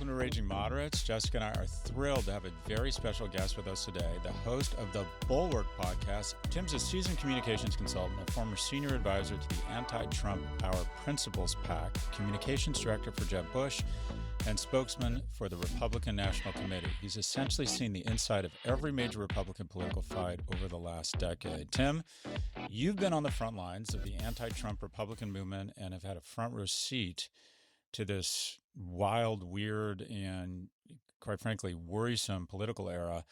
Welcome to Raging Moderates. Jessica and I are thrilled to have a very special guest with us today, the host of the Bulwark Podcast. Tim's a seasoned communications consultant, a former senior advisor to the anti-Trump Our Principles PAC, communications director for Jeb Bush, and spokesman for the Republican National Committee. He's essentially seen the inside of every major Republican political fight over the last decade. Tim, you've been on the front lines of the anti-Trump Republican movement and have had a front row seat to this wild, weird, and quite frankly, worrisome political era.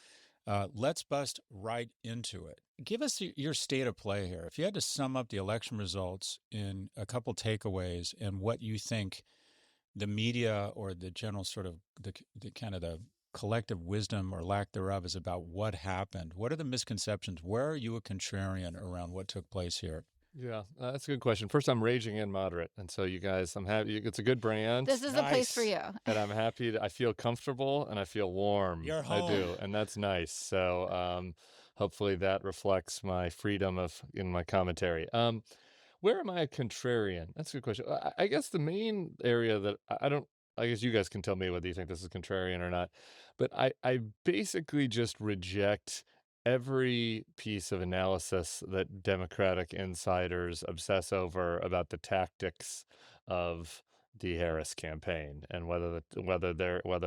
Let's bust right into it. Give us your state of play here. If you had to sum up the election results in a couple takeaways and what you think the media or the general sort of the kind of the collective wisdom or lack thereof is about what happened. What are the misconceptions? Where are you a contrarian around what took place here? Yeah, that's a good question. First, I'm raging and moderate. And so you guys, I'm happy. It's a good brand. This is the place for you. And I'm happy. I feel comfortable and I feel warm. You're home. I do. And that's nice. So hopefully that reflects my freedom in my commentary. Where am I a contrarian? That's a good question. I guess the main area that I guess you guys can tell me whether you think this is contrarian or not. But I basically just reject every piece of analysis that Democratic insiders obsess over about the tactics of the Harris campaign and whether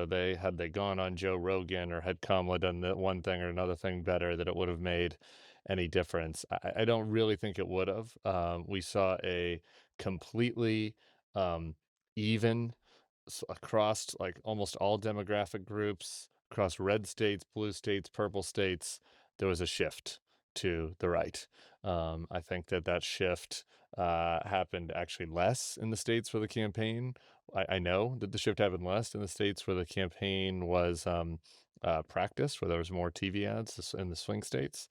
they had gone on Joe Rogan or had Kamala done the one thing or another thing better, that it would have made any difference. I don't really think it would have. We saw a completely even across like almost all demographic groups, across red states, blue states, purple states. There was a shift to the right. I think that shift happened actually less in the states where the campaign, I know that the shift happened less in the states where the campaign was practiced, where there was more TV ads in the swing states.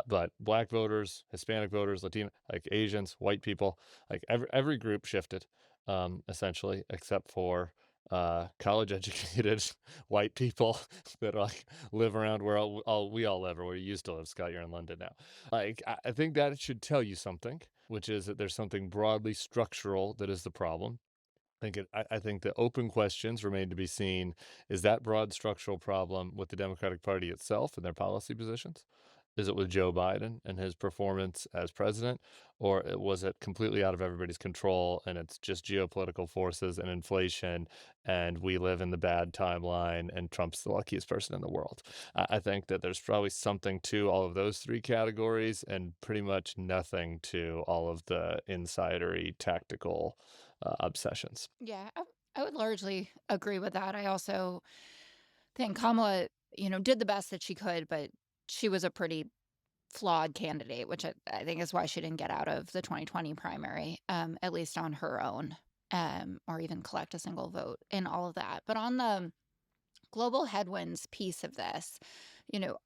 But black voters, Hispanic voters, Latino, like Asians, white people, like every group shifted essentially, except for college-educated white people that like live around where we all live, or where you used to live. Scott, you're in London now. Like, I think that should tell you something, which is that there's something broadly structural that is the problem. I think the open questions remain to be seen. Is that broad structural problem with the Democratic Party itself and their policy positions? Is it with Joe Biden and his performance as president? Or was it completely out of everybody's control and it's just geopolitical forces and inflation and we live in the bad timeline and Trump's the luckiest person in the world? I think that there's probably something to all of those three categories and pretty much nothing to all of the insidery tactical obsessions. Yeah, I would largely agree with that. I also think Kamala, did the best that she could, but she was a pretty flawed candidate, which I think is why she didn't get out of the 2020 primary, at least on her own, or even collect a single vote in all of that. But on the global headwinds piece of this,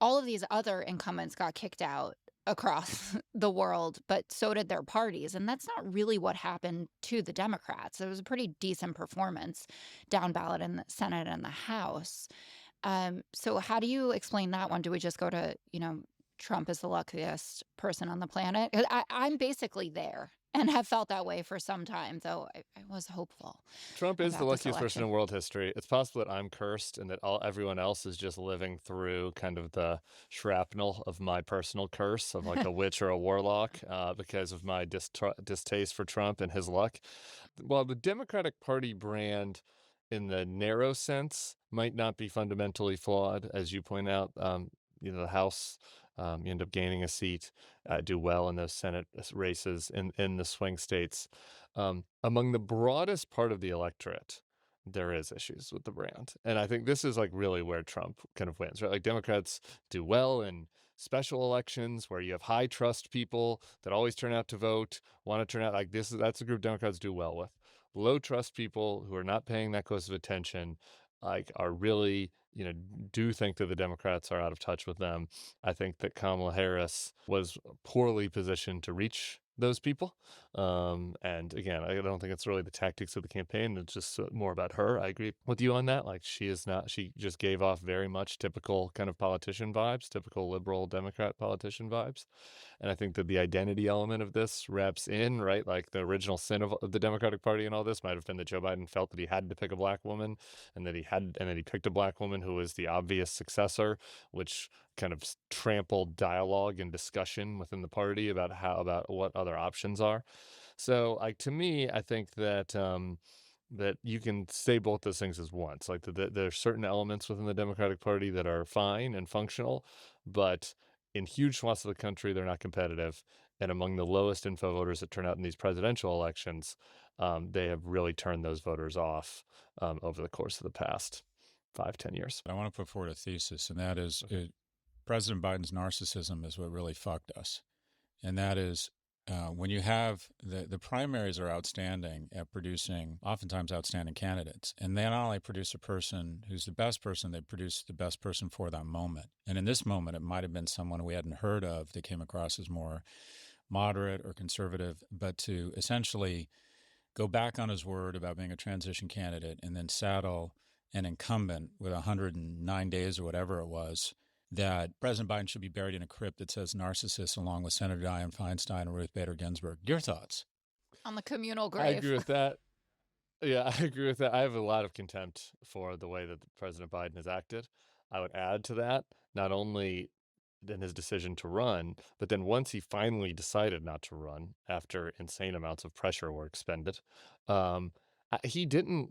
all of these other incumbents got kicked out across the world, but so did their parties. And that's not really what happened to the Democrats. It was a pretty decent performance down ballot in the Senate and the House. So how do you explain that one? Do we just go to, Trump is the luckiest person on the planet? I'm basically there and have felt that way for some time, though I was hopeful. Trump is the luckiest person in world history. It's possible that I'm cursed and that everyone else is just living through kind of the shrapnel of my personal curse of like a witch or a warlock because of my distaste for Trump and his luck. While the Democratic Party brand in the narrow sense might not be fundamentally flawed, as you point out, the House, you end up gaining a seat, do well in those Senate races in the swing states. Among the broadest part of the electorate, there is issues with the brand. And I think this is like really where Trump kind of wins, right? Like Democrats do well in special elections where you have high trust people that always turn out to vote, want to turn out like this. That's a group Democrats do well with. Low trust people who are not paying that close of attention, like are really, do think that the Democrats are out of touch with them. I think that Kamala Harris was poorly positioned to reach those people. And again, I don't think it's really the tactics of the campaign. It's just more about her. I agree with you on that. Like she just gave off very much typical kind of politician vibes, typical liberal Democrat politician vibes. And I think that the identity element of this wraps in, right? Like the original sin of the Democratic Party and all this might have been that Joe Biden felt that he had to pick a black woman, and that he picked a black woman who was the obvious successor, which kind of trampled dialogue and discussion within the party about what other options are. So, like, to me, I think that that you can say both those things as once. Like there are certain elements within the Democratic Party that are fine and functional, but in huge swaths of the country, they're not competitive. And among the lowest info voters that turn out in these presidential elections, they have really turned those voters off over the course of the past 5-10 years. I want to put forward a thesis, and that is President Biden's narcissism is what really fucked us. And that is when you have the primaries are outstanding at producing oftentimes outstanding candidates. And they not only produce a person who's the best person, they produce the best person for that moment. And in this moment, it might have been someone we hadn't heard of that came across as more moderate or conservative, but to essentially go back on his word about being a transition candidate and then saddle an incumbent with 109 days or whatever it was, that President Biden should be buried in a crypt that says narcissist along with Senator Dianne Feinstein and Ruth Bader Ginsburg. Your thoughts? On the communal grave. I agree with that. Yeah, I agree with that. I have a lot of contempt for the way that President Biden has acted. I would add to that, not only in his decision to run, but then once he finally decided not to run after insane amounts of pressure were expended, he didn't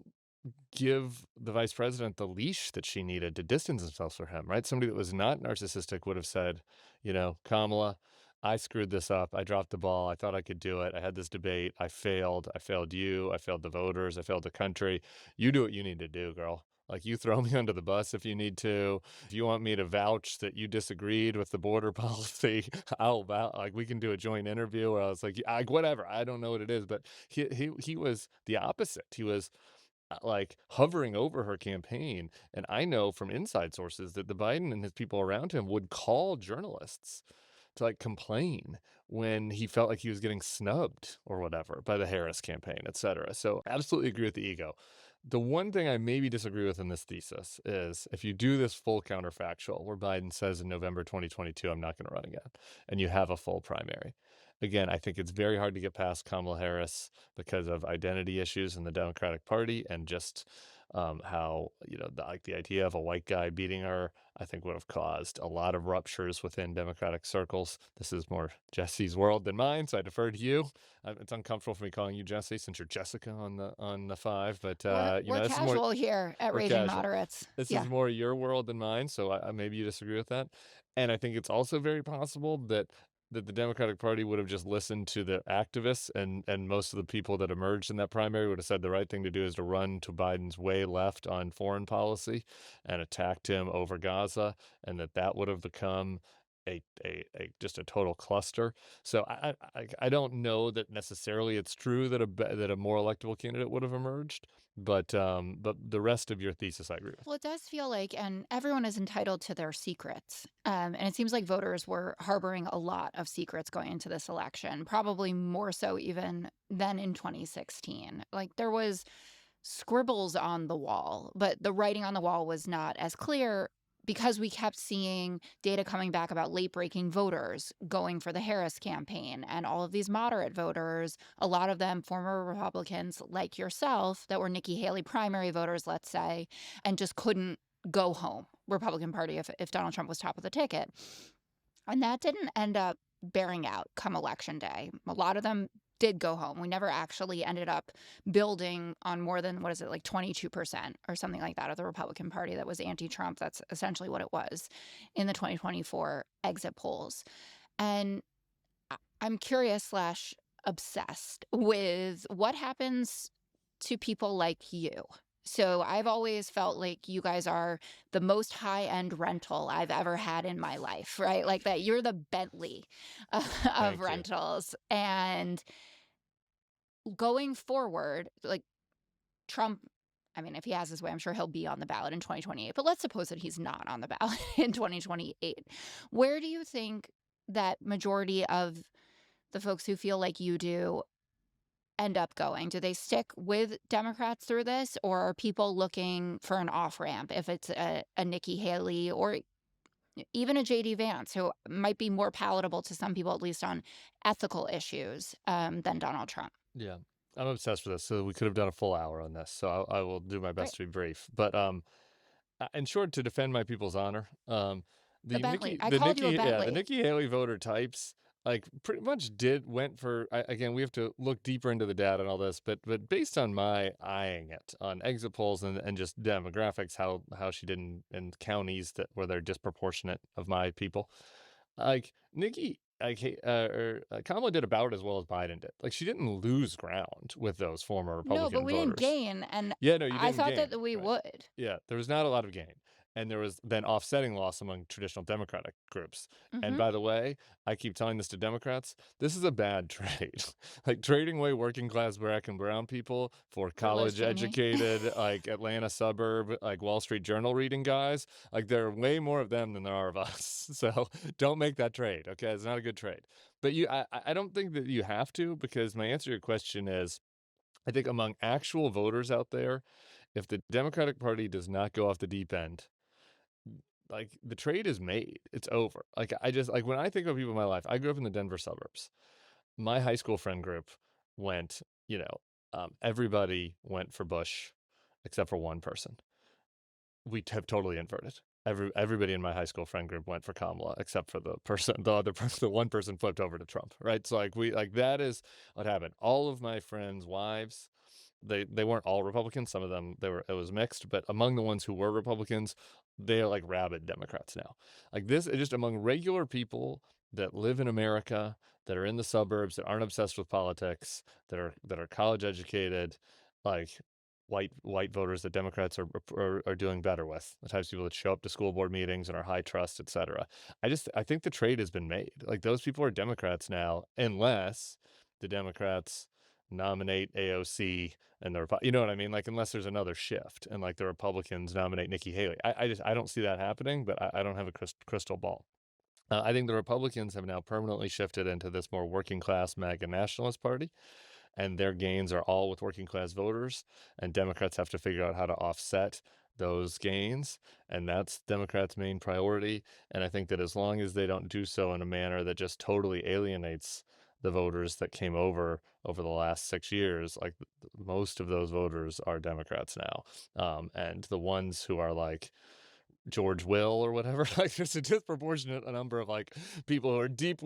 give the vice president the leash that she needed to distance himself from him, right? Somebody that was not narcissistic would have said, Kamala, I screwed this up. I dropped the ball. I thought I could do it. I had this debate. I failed. I failed you. I failed the voters. I failed the country. You do what you need to do, girl. Like, you throw me under the bus if you need to. If you want me to vouch that you disagreed with the border policy, I'll vouch. Like, we can do a joint interview where I was like, whatever. I don't know what it is. But he was the opposite. He was like hovering over her campaign. And I know from inside sources that the Biden and his people around him would call journalists to like complain when he felt like he was getting snubbed or whatever by the Harris campaign, et cetera. So absolutely agree with the ego. The one thing I maybe disagree with in this thesis is if you do this full counterfactual where Biden says in November 2022, I'm not going to run again, and you have a full primary. Again, I think it's very hard to get past Kamala Harris because of identity issues in the Democratic Party and just how, the idea of a white guy beating her, I think would have caused a lot of ruptures within Democratic circles. This is more Jesse's world than mine, so I defer to you. It's uncomfortable for me calling you Jesse since you're Jessica on the 5, but we're casual here at Raging Moderates. This is more your world than mine, so maybe you disagree with that. And I think it's also very possible that the Democratic Party would have just listened to the activists, and most of the people that emerged in that primary would have said the right thing to do is to run to Biden's way left on foreign policy and attacked him over Gaza, and that would have become just a total cluster. So I don't know that necessarily it's true that a more electable candidate would have emerged, but the rest of your thesis I agree with. Well, it does feel like, and everyone is entitled to their secrets, and it seems like voters were harboring a lot of secrets going into this election, probably more so even than in 2016. Like, there was scribbles on the wall, but the writing on the wall was not as clear, because we kept seeing data coming back about late-breaking voters going for the Harris campaign, and all of these moderate voters, a lot of them former Republicans like yourself that were Nikki Haley primary voters, let's say, and just couldn't go home, Republican Party, if Donald Trump was top of the ticket. And that didn't end up bearing out come Election Day. A lot of them did go home. We never actually ended up building on more than, 22% or something like that of the Republican Party that was anti-Trump. That's essentially what it was in the 2024 exit polls. And I'm curious / obsessed with what happens to people like you. So I've always felt like you guys are the most high-end rental I've ever had in my life, right? Like that you're the Bentley of rentals. And going forward, like Trump, I mean, if he has his way, I'm sure he'll be on the ballot in 2028. But let's suppose that he's not on the ballot in 2028. Where do you think that majority of the folks who feel like you do end up going? Do they stick with Democrats through this, or are people looking for an off-ramp if it's a Nikki Haley or even a JD Vance, who might be more palatable to some people, at least on ethical issues, than Donald Trump? Yeah, I'm obsessed with this. So we could have done a full hour on this. So I will do my best to be brief. But in short, to defend my people's honor, The Bentley. I called you a the Bentley. Nikki Haley voter types, like pretty much went for, again, we have to look deeper into the data and all this, but based on my eyeing it on exit polls and just demographics, how she did in counties where they're disproportionate of my people, like Nikki, Kamala did about as well as Biden did. Like, she didn't lose ground with those former Republican No, but we voters. didn't gain, and Yeah, no, you didn't I thought gain, that we right. would. Yeah, there was not a lot of gain. And there was then offsetting loss among traditional Democratic groups. And by the way, I keep telling this to Democrats, this is a bad trade. Like, trading away working class black and brown people for college educated, like Atlanta suburb, like Wall Street Journal reading guys, like there are way more of them than there are of us. So don't make that trade, okay? It's not a good trade. But I don't think that you have to, because my answer to your question is, I think among actual voters out there, if the Democratic Party does not go off the deep end, like, the trade is made. It's over. Like, when I think of people in my life, I grew up in the Denver suburbs. My high school friend group went, everybody went for Bush except for one person. We have totally inverted. Everybody in my high school friend group went for Kamala except for the one person flipped over to Trump, right? So that is what happened. All of my friends' wives, they weren't all Republicans. Some of them, it was mixed, but among the ones who were Republicans, they are like rabid Democrats now. Like, this is just among regular people that live in America, that are in the suburbs, that aren't obsessed with politics, that are college educated, like white voters that Democrats are doing better with, the types of people that show up to school board meetings and are high trust, etc. I think the trade has been made. Like, those people are Democrats now, unless the Democrats nominate AOC and you know what I mean? Like, unless there's another shift and like the Republicans nominate Nikki Haley. I don't see that happening, but I don't have a crystal ball. I think the Republicans have now permanently shifted into this more working class MAGA nationalist party, and their gains are all with working class voters, and Democrats have to figure out how to offset those gains, and that's Democrats' main priority. And I think that as long as they don't do so in a manner that just totally alienates the voters that came over the last 6 years, like, most of those voters are Democrats now, and the ones who are like George Will or whatever, like, there's a disproportionate number of like people who are deep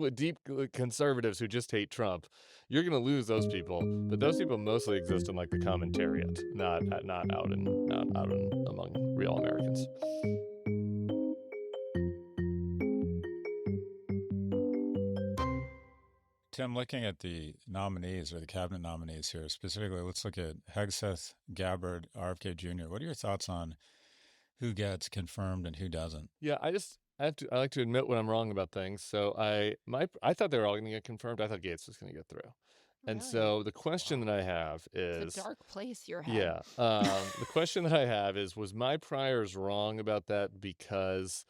conservatives who just hate Trump. You're gonna lose those people, but those people mostly exist in like the commentariat, not out among real Americans. Tim, looking at the nominees or the cabinet nominees here, specifically, let's look at Hegseth, Gabbard, RFK Jr. What are your thoughts on who gets confirmed and who doesn't? Yeah, I like to admit when I'm wrong about things. So I thought they were all going to get confirmed. I thought Gates was going to get through. And so the question that I have is, it's a dark place, your head. Yeah. The question that I have is, was my priors wrong about that? Because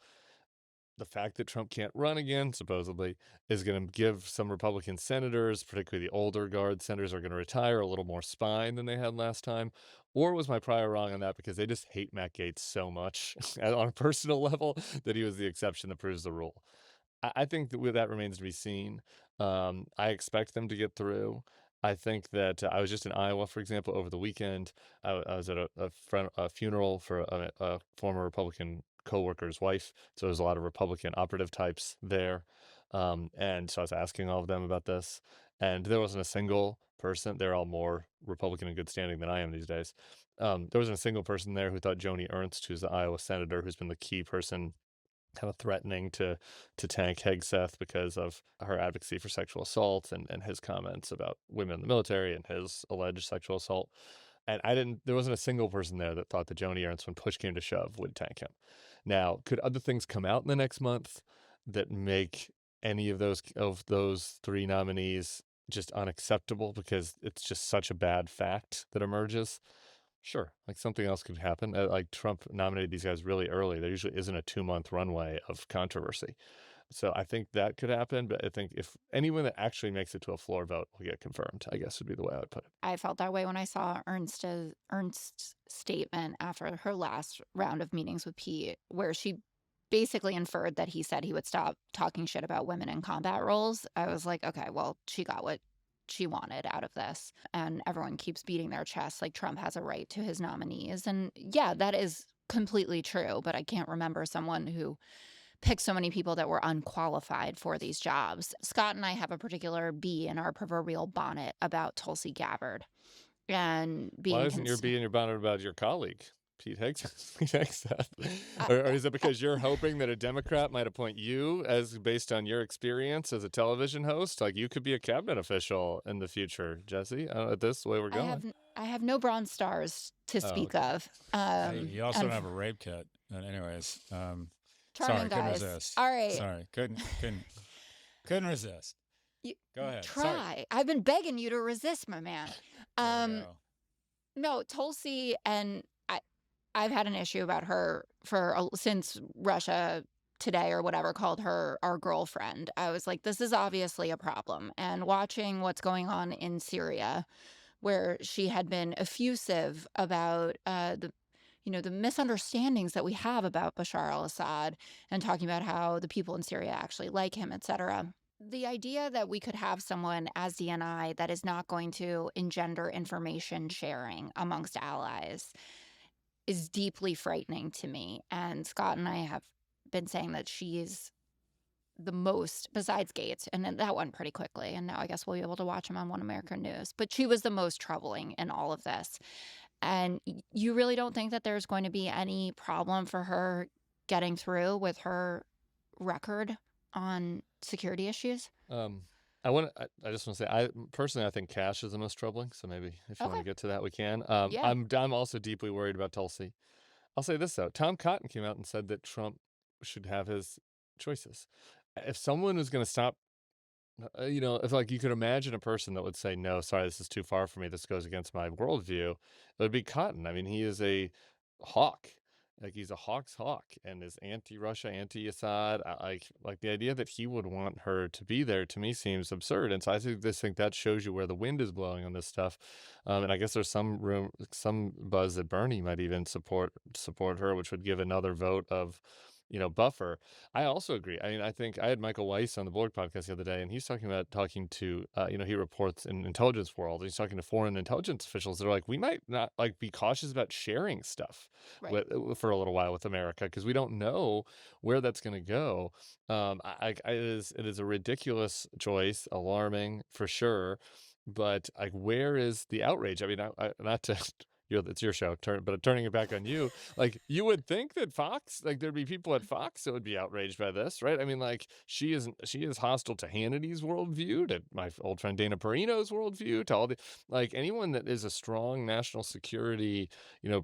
the fact that Trump can't run again, supposedly, is going to give some Republican senators, particularly the older guard senators, are going to retire, a little more spine than they had last time. Or was my prior wrong on that because they just hate Matt Gaetz so much on a personal level that he was the exception that proves the rule? I think that remains to be seen. I expect them to get through. I think that I was just in Iowa, for example, over the weekend. I was at a funeral for a former Republican co-worker's wife. So there's a lot of Republican operative types there. And so I was asking all of them about this. And there wasn't a single person. They're all more Republican in good standing than I am these days. There wasn't a single person there who thought Joni Ernst, who's the Iowa senator, who's been the key person kind of threatening to tank Hegseth because of her advocacy for sexual assault and his comments about women in the military and his alleged sexual assault. And there wasn't a single person there that thought that Joni Ernst, when push came to shove, would tank him. Now, could other things come out in the next month that make any of those three nominees just unacceptable because it's just such a bad fact that emerges? Sure. Like, something else could happen. Like, Trump nominated these guys really early. There usually isn't a 2-month runway of controversy. So I think that could happen, but I think if anyone that actually makes it to a floor vote will get confirmed, I guess would be the way I would put it. I felt that way when I saw Ernst's statement after her last round of meetings with Pete, where she basically inferred that he said he would stop talking shit about women in combat roles. I was like, okay, well, she got what she wanted out of this. And everyone keeps beating their chest like Trump has a right to his nominees. And yeah, that is completely true, but I can't remember someone who picked so many people that were unqualified for these jobs. Scott and I have a particular bee in our proverbial bonnet about Tulsi Gabbard and being Why isn't your bee in your bonnet about your colleague, Pete Hegseth? Or is it because you're hoping that a Democrat might appoint you as based on your experience as a television host? Like you could be a cabinet official in the future, Jesse. This way we're going. I have no Bronze Stars to speak of. You also don't have a rape kit. But anyways, charming sorry, guys. couldn't resist. All right. Sorry, couldn't resist. Go ahead. Try. Sorry. I've been begging you to resist, my man. No, Tulsi, and I've had an issue about her since Russia Today or whatever called her our girlfriend. I was like, this is obviously a problem. And watching what's going on in Syria, where she had been effusive about the misunderstandings that we have about Bashar al-Assad and talking about how the people in Syria actually like him, etc. The idea that we could have someone as DNI that is not going to engender information sharing amongst allies is deeply frightening to me. And Scott and I have been saying that she is the most, besides Gates, and then that went pretty quickly. And now I guess we'll be able to watch him on One American News. But she was the most troubling in all of this. And you really don't think that there's going to be any problem for her getting through with her record on security issues? I just want to say, I think cash is the most troubling. So maybe if you want to get to that, we can. Yeah. I'm also deeply worried about Tulsi. I'll say this though: Tom Cotton came out and said that Trump should have his choices. If someone was going to stop, if like you could imagine a person that would say, no, sorry, this is too far for me, this goes against my worldview, it would be Cotton. I mean, he is a hawk. Like he's a hawk's hawk and is anti-Russia, anti-Assad. Like the idea that he would want her to be there to me seems absurd. And so I think that shows you where the wind is blowing on this stuff. And I guess there's some buzz that Bernie might even support her, which would give another vote of, buffer. I also agree. I mean, I think I had Michael Weiss on the Bulwark Podcast the other day, and he's talking to, he reports in intelligence world. He's talking to foreign intelligence officials that are like, we might not be cautious about sharing stuff for a little while with America because we don't know where that's going to go. It is a ridiculous choice, alarming for sure. But where is the outrage? I mean, not to. It's your show, but turning it back on you, you would think that Fox, there'd be people at Fox that would be outraged by this, right? I mean, she is hostile to Hannity's worldview, to my old friend Dana Perino's worldview, to all the, anyone that is a strong national security,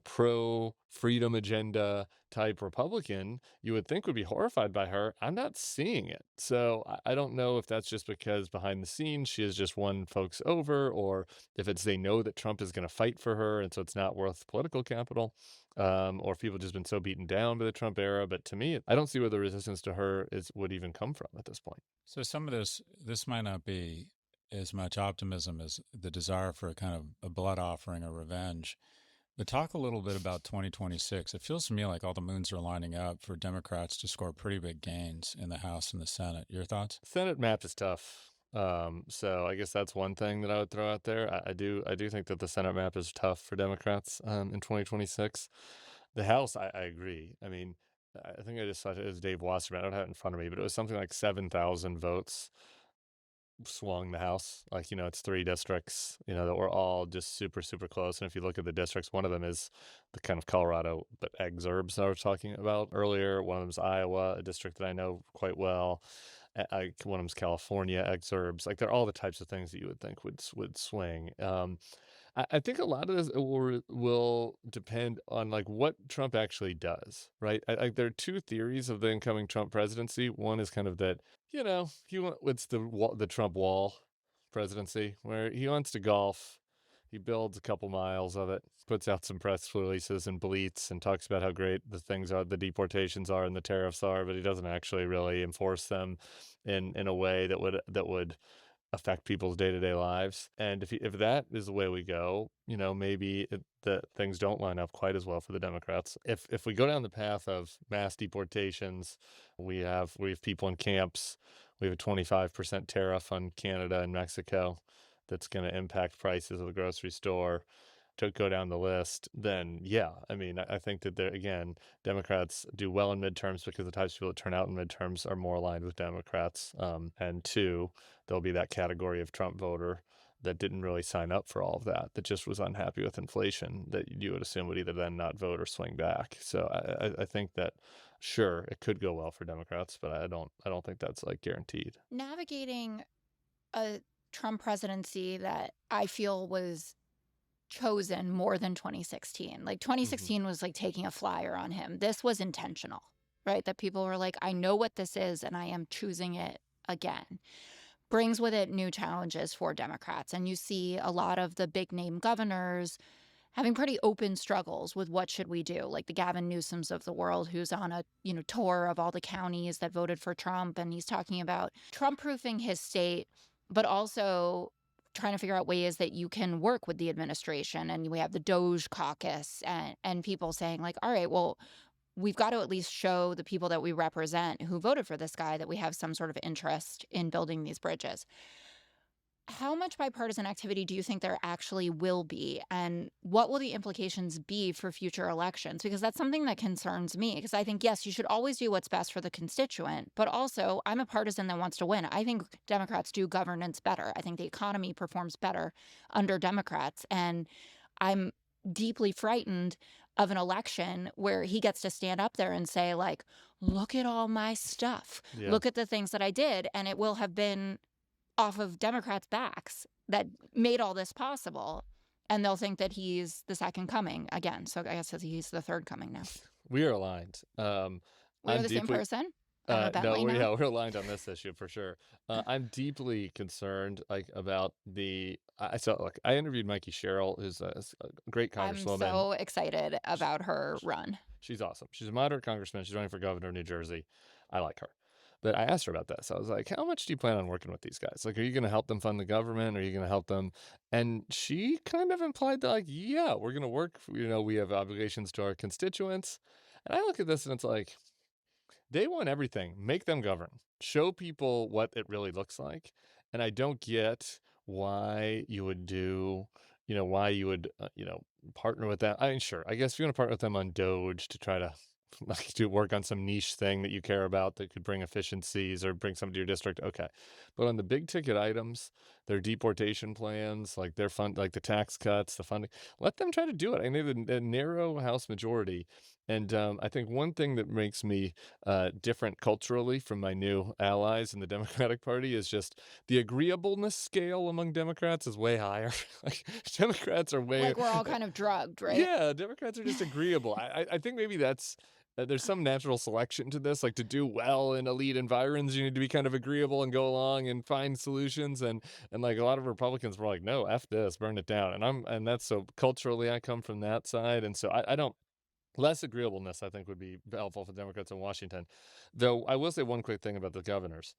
pro freedom agenda type Republican, you would think would be horrified by her. I'm not seeing it. So I don't know if that's just because behind the scenes she has just won folks over, or if it's they know that Trump is going to fight for her and so it's not worth political capital, or if people just been so beaten down by the Trump era. But to me, I don't see where the resistance to her would even come from at this point. So some of this might not be as much optimism as the desire for a kind of a blood offering or revenge. But talk a little bit about 2026. It feels to me like all the moons are lining up for Democrats to score pretty big gains in the House and the Senate. Your thoughts? Senate map is tough. So I guess that's one thing that I would throw out there. I do think that the Senate map is tough for Democrats in 2026. The House, I agree. I mean, I think I just saw it as Dave Wasserman. I don't have it in front of me, but it was something like 7,000 votes swung the House. It's 3 districts, that were all just super, super close. And if you look at the districts, one of them is the kind of Colorado, but exurbs I was talking about earlier. One of them is Iowa, a district that I know quite well. One of them is California, exurbs. They're all the types of things that you would think would swing. I think a lot of this will depend on what Trump actually does, right? There are 2 theories of the incoming Trump presidency. One is kind of that, it's the Trump wall presidency, where he wants to golf. He builds a couple miles of it, puts out some press releases and bleats and talks about how great the things are, the deportations are and the tariffs are, but he doesn't actually really enforce them in a way that would affect people's day-to-day lives. And if that is the way we go, maybe the things don't line up quite as well for the Democrats. If we go down the path of mass deportations, we have people in camps. We have a 25% tariff on Canada and Mexico that's going to impact prices at the grocery store. To go down the list, then yeah, I think that again, Democrats do well in midterms because the types of people that turn out in midterms are more aligned with Democrats. And two, there'll be that category of Trump voter that didn't really sign up for all of that just was unhappy with inflation, that you would assume would either then not vote or swing back. So I think that sure, it could go well for Democrats, but I don't think that's like guaranteed. Navigating a Trump presidency that I feel was chosen more than 2016. Like 2016 was like taking a flyer on him. This was intentional, right? That people were like, I know what this is and I am choosing it again. Brings with it new challenges for Democrats. And you see a lot of the big name governors having pretty open struggles with what should we do, like the Gavin Newsoms of the world, who's on a tour of all the counties that voted for Trump. And he's talking about Trump-proofing his state, but also trying to figure out ways that you can work with the administration. And we have the Doge caucus and people saying like, all right, well, we've got to at least show the people that we represent who voted for this guy that we have some sort of interest in building these bridges. How much bipartisan activity do you think there actually will be? And what will the implications be for future elections? Because that's something that concerns me. Because I think, yes, you should always do what's best for the constituent. But also, I'm a partisan that wants to win. I think Democrats do governance better. I think the economy performs better under Democrats. And I'm deeply frightened of an election where he gets to stand up there and say, like, look at all my stuff. Yeah. Look at the things that I did. And it will have been off of Democrats' backs that made all this possible. And they'll think that he's the second coming again. So I guess he's the third coming now. We are aligned. We're the same person? No, we're aligned on this issue for sure. I'm deeply concerned about I interviewed Mikey Sherrill, who's a great congresswoman. I'm so excited about her run. She's awesome. She's a moderate congressman. She's running for governor of New Jersey. I like her. But I asked her about that. So I was like, how much do you plan on working with these guys? Like, are you going to help them fund the government? Are you going to help them? And she kind of implied that, like, yeah, we're going to work. We have obligations to our constituents. And I look at this and it's like, they want everything. Make them govern. Show people what it really looks like. And I don't get why you would partner with them. I mean, sure, I guess if you want to partner with them on Doge to try to work on some niche thing that you care about that could bring efficiencies or bring something to your district, okay. But on the big ticket items, their deportation plans, like their fund, like the tax cuts, the funding, let them try to do it. I know the narrow House majority. And I think one thing that makes me different culturally from my new allies in the Democratic Party is just the agreeableness scale among Democrats is way higher. Like Democrats are way... Like we're all kind of drugged, right? Yeah, Democrats are just agreeable. I think maybe that's... there's some natural selection to this, like to do well in elite environs, you need to be kind of agreeable and go along and find solutions. And like a lot of Republicans were like, no, F this, burn it down. And that's so culturally I come from that side. And so I don't, less agreeableness I think would be helpful for Democrats in Washington. Though I will say one quick thing about the governors.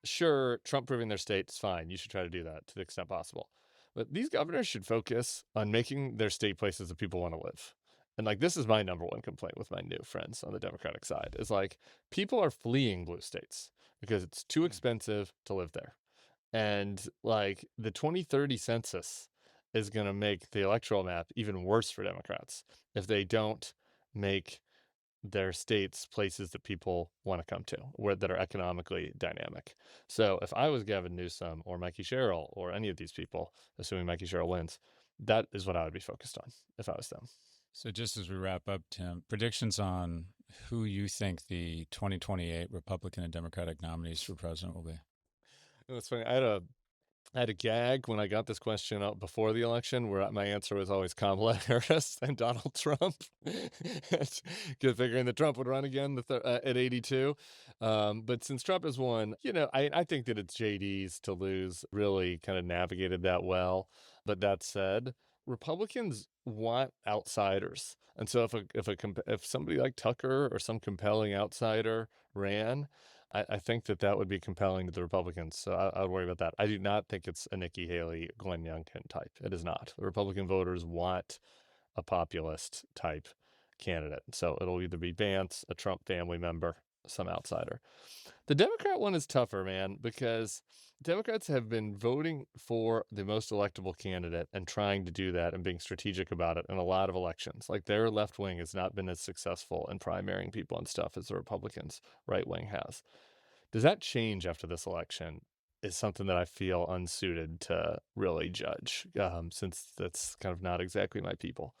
Sure, Trump proving their state is fine. You should try to do that to the extent possible. But these governors should focus on making their state places that people want to live. And like, this is my number one complaint with my new friends on the Democratic side is like, people are fleeing blue states because it's too expensive to live there. And like the 2030 census is going to make the electoral map even worse for Democrats if they don't make their states places that people want to come to, that are economically dynamic. So if I was Gavin Newsom or Mikey Sherrill or any of these people, assuming Mikey Sherrill wins, that is what I would be focused on if I was them. So just as we wrap up, Tim, predictions on who you think the 2028 Republican and Democratic nominees for president will be. It's funny. I had a gag when I got this question out before the election where my answer was always Kamala Harris and Donald Trump. Figuring that Trump would run again at 82. But since Trump has won, I think that it's JD's to lose really kind of navigated that well. But that said, Republicans want outsiders. And so if somebody like Tucker or some compelling outsider ran, I think that would be compelling to the Republicans. So I would worry about that. I do not think it's a Nikki Haley, Glenn Youngkin type. It is not. The Republican voters want a populist type candidate. So it'll either be Vance, a Trump family member, some outsider. The Democrat one is tougher, man, because Democrats have been voting for the most electable candidate and trying to do that and being strategic about it in a lot of elections. Like, their left wing has not been as successful in primarying people and stuff as the Republicans' right wing has. Does that change after this election is something that I feel unsuited to really judge, since that's kind of not exactly my people.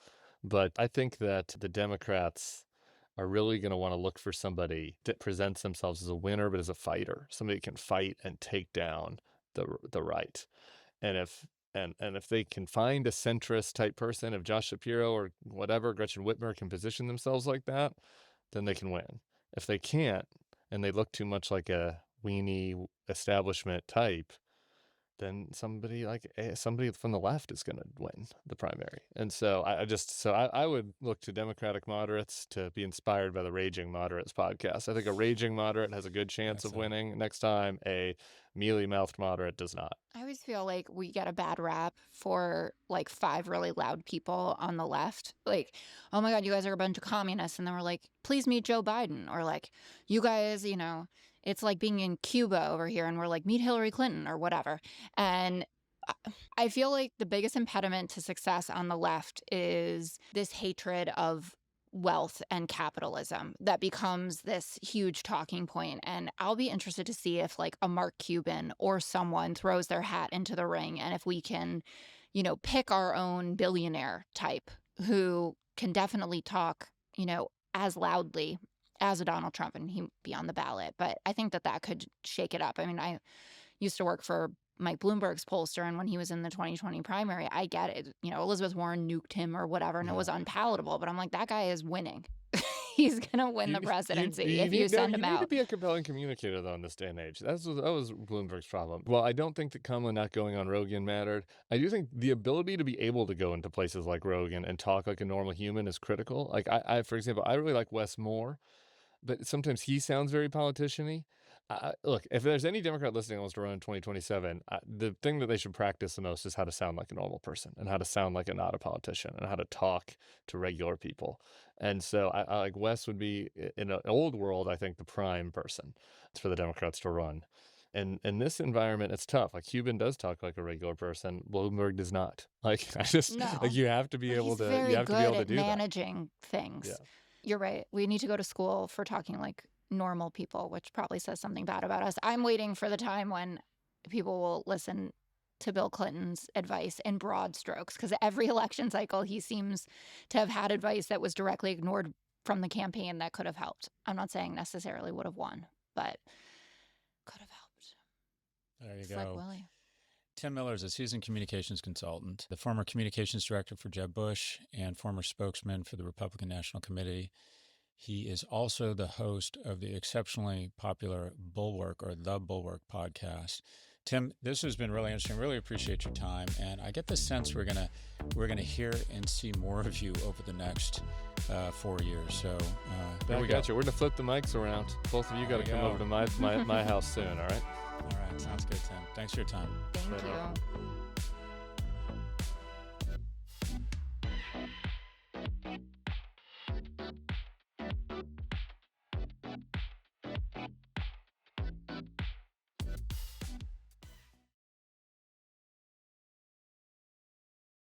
But I think that the Democrats are really going to want to look for somebody that presents themselves as a winner, but as a fighter, somebody who can fight and take down the right. And if they can find a centrist type person, if Josh Shapiro or whatever, Gretchen Whitmer, can position themselves like that, then they can win. If they can't, and they look too much like a weenie establishment type, then somebody from the left is going to win the primary. And so I would look to Democratic moderates to be inspired by the Raging Moderates podcast. I think a raging moderate has a good chance of winning next time. A mealy-mouthed moderate does not. I always feel like we get a bad rap for like 5 really loud people on the left. Like, oh my God, you guys are a bunch of communists. And then we're like, please meet Joe Biden. Or like, you guys, it's like being in Cuba over here, and we're like, meet Hillary Clinton or whatever. And I feel like the biggest impediment to success on the left is this hatred of wealth and capitalism that becomes this huge talking point. And I'll be interested to see if like a Mark Cuban or someone throws their hat into the ring, and if we can, pick our own billionaire type who can definitely talk, as loudly as a Donald Trump, and he'd be on the ballot. But I think that could shake it up. I mean, I used to work for Mike Bloomberg's pollster, and when he was in the 2020 primary, I get it. Elizabeth Warren nuked him or whatever, and it was unpalatable. But I'm like, that guy is winning. He's going to win the presidency if you send him out. You need to be a compelling communicator, though, in this day and age. That was Bloomberg's problem. Well, I don't think that Kamala not going on Rogan mattered. I do think the ability to be able to go into places like Rogan and talk like a normal human is critical. Like, I for example, I really like Wes Moore, but sometimes he sounds very politician-y. Look, if there's any Democrat listening who wants to run in 2027, the thing that they should practice the most is how to sound like a normal person, and how to sound like not a politician, and how to talk to regular people. And so I like Wes would be, in an old world, I think, the prime person for the Democrats to run. And in this environment, it's tough. Like, Cuban does talk like a regular person. Bloomberg does not. Like, you have to be able to. You have to be able to do that. Managing things. Yeah. You're right. We need to go to school for talking like normal people, which probably says something bad about us. I'm waiting for the time when people will listen to Bill Clinton's advice in broad strokes, because every election cycle he seems to have had advice that was directly ignored from the campaign that could have helped. I'm not saying necessarily would have won, but could have helped. There you It's go. like Willie. Tim Miller is a seasoned communications consultant, the former communications director for Jeb Bush, and former spokesman for the Republican National Committee. He is also the host of the exceptionally popular Bulwark, or the Bulwark Podcast. Tim, this has been really interesting. Really appreciate your time, and I get the sense we're gonna hear and see more of you over the next 4 years. So we got you. We're gonna flip the mics around. Both of you got to come over to my house soon. All right. All right. Sounds good, Tim. Thanks for your time. Thank you.